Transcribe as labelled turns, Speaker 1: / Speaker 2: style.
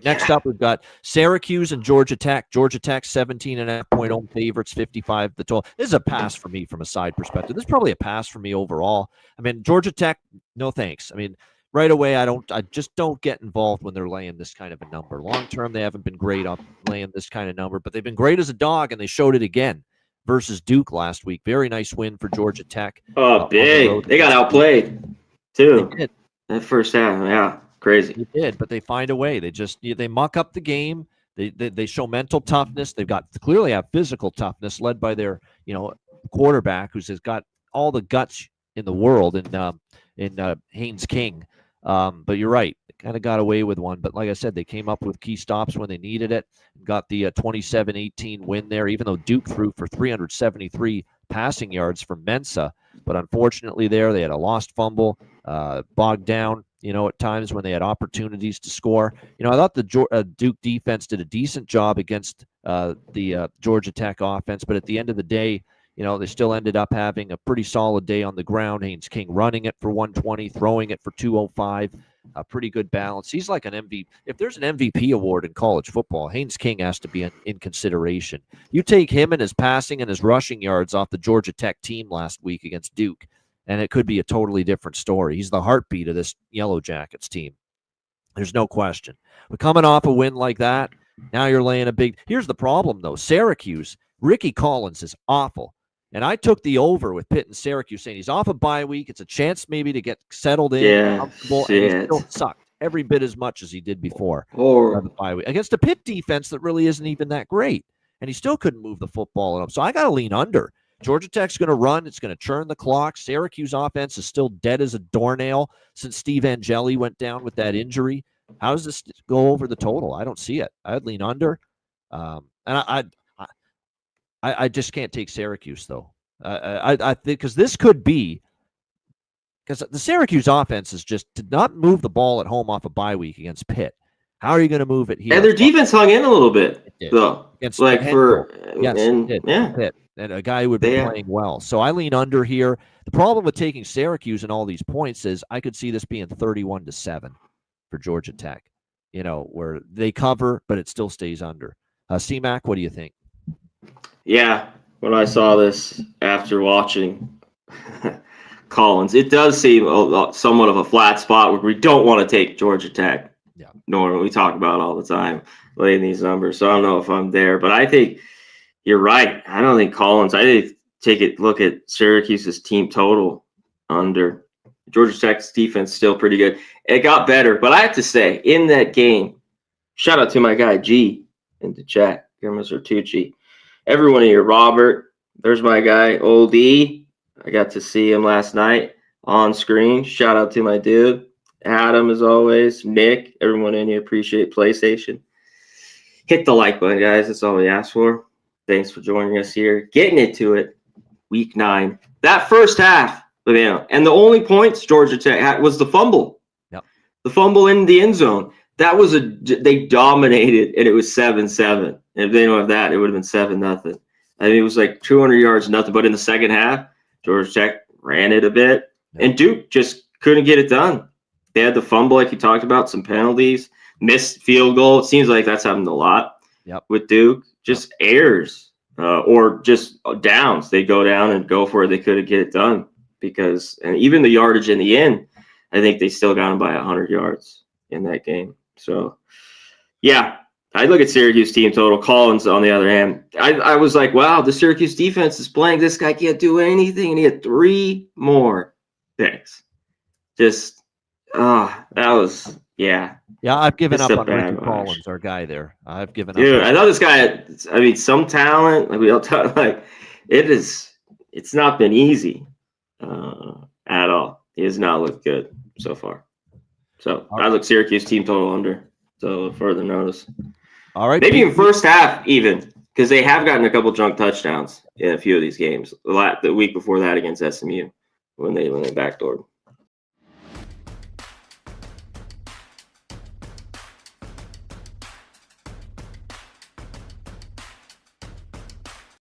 Speaker 1: Next up, we've got Syracuse and Georgia Tech. Georgia Tech, 17.5-point home favorites, 55 the total. This is a pass for me from a side perspective. This is probably a pass for me overall. I mean, Georgia Tech, no thanks. I mean, right away, I just don't get involved when they're laying this kind of a number. Long term, they haven't been great on laying this kind of number, but they've been great as a dog, and they showed it again versus Duke last week. Very nice win for Georgia Tech.
Speaker 2: Oh, big. They got outplayed, too.
Speaker 1: They did.
Speaker 2: That first half, yeah. Crazy.
Speaker 1: They did, but they find a way. They muck up the game. They show mental toughness. They've got clearly have physical toughness, led by their quarterback, who's has got all the guts in the world in Haynes King. But you're right, they kind of got away with one. But like I said, they came up with key stops when they needed it. Got the 27-18 win there, even though Duke threw for 373 passing yards from Mensa. But unfortunately, they had a lost fumble, bogged down. At times when they had opportunities to score. I thought the Duke defense did a decent job against the Georgia Tech offense, but at the end of the day, they still ended up having a pretty solid day on the ground. Haynes King running it for 120, throwing it for 205, a pretty good balance. He's like an MVP. If there's an MVP award in college football, Haynes King has to be in consideration. You take him and his passing and his rushing yards off the Georgia Tech team last week against Duke, and it could be a totally different story. He's the heartbeat of this Yellow Jackets team. There's no question. But coming off a win like that, now you're laying a big – here's the problem, though. Syracuse, Ricky Collins is awful. And I took the over with Pitt and Syracuse, saying he's off a bye week. It's a chance maybe to get settled in, comfortable, and he still sucked every bit as much as he did before. The bye week. Against a Pitt defense that really isn't even that great. And he still couldn't move the football at him. So I got to lean under. Georgia Tech's going to run. It's going to churn the clock. Syracuse offense is still dead as a doornail since Steve Angeli went down with that injury. How does this go over the total? I don't see it. I'd lean under. And I just can't take Syracuse, though. I think because this could be because the Syracuse offense is just did not move the ball at home off a bye week against Pitt. How are you going to move it here?
Speaker 2: And their defense hung in a little bit, though.
Speaker 1: Pitt. And a guy who would be playing well. So I lean under here. The problem with taking Syracuse and all these points is I could see this being 31-7 for Georgia Tech, where they cover, but it still stays under. C-Mac, what do you think?
Speaker 2: Yeah, when I saw this after watching Collins, it does seem somewhat of a flat spot where we don't want to take Georgia Tech. Yeah. Normally, we talk about all the time, laying these numbers. So I don't know if I'm there, but I think you're right. I don't think Collins. I think look at Syracuse's team total under. Georgia Tech's defense still pretty good. It got better, but I have to say, in that game, shout out to my guy G in the chat, Guillermo Sertucci. Everyone here, Robert. There's my guy Old E. I got to see him last night on screen. Shout out to my dude Adam, as always. Nick, everyone in here, appreciate PlayStation. Hit the like button, guys. That's all we ask for. Thanks for joining us here. Getting into it, week 9. That first half, and the only points Georgia Tech had was the fumble.
Speaker 1: Yep.
Speaker 2: The fumble in the end zone. That was they dominated, and it was 7-7. And if they don't have that, it would have been 7-0. I mean, it was like 200 yards, nothing. But in the second half, Georgia Tech ran it a bit, and Duke just couldn't get it done. They had the fumble, like you talked about, some penalties, missed field goal. It seems like that's happened a lot with Duke. Just errors or just downs. They go down and go for it. They couldn't get it done and even the yardage in the end, I think they still got them by 100 yards in that game. So, yeah, I look at Syracuse team total. Collins, on the other hand, I was like, wow, the Syracuse defense is playing. This guy can't do anything, and he had 3 more picks. Just, that was, yeah.
Speaker 1: Yeah, I've given up on Ricky Collins, our guy there. I've given up.
Speaker 2: Dude, I know this guy had, some talent. Like we all talk, it's not been easy at all. He has not looked good so far. So I look Syracuse team total under. So further notice.
Speaker 1: All right.
Speaker 2: Maybe in first half even, because they have gotten a couple junk touchdowns in a few of these games. The week before that against SMU when they backdoored.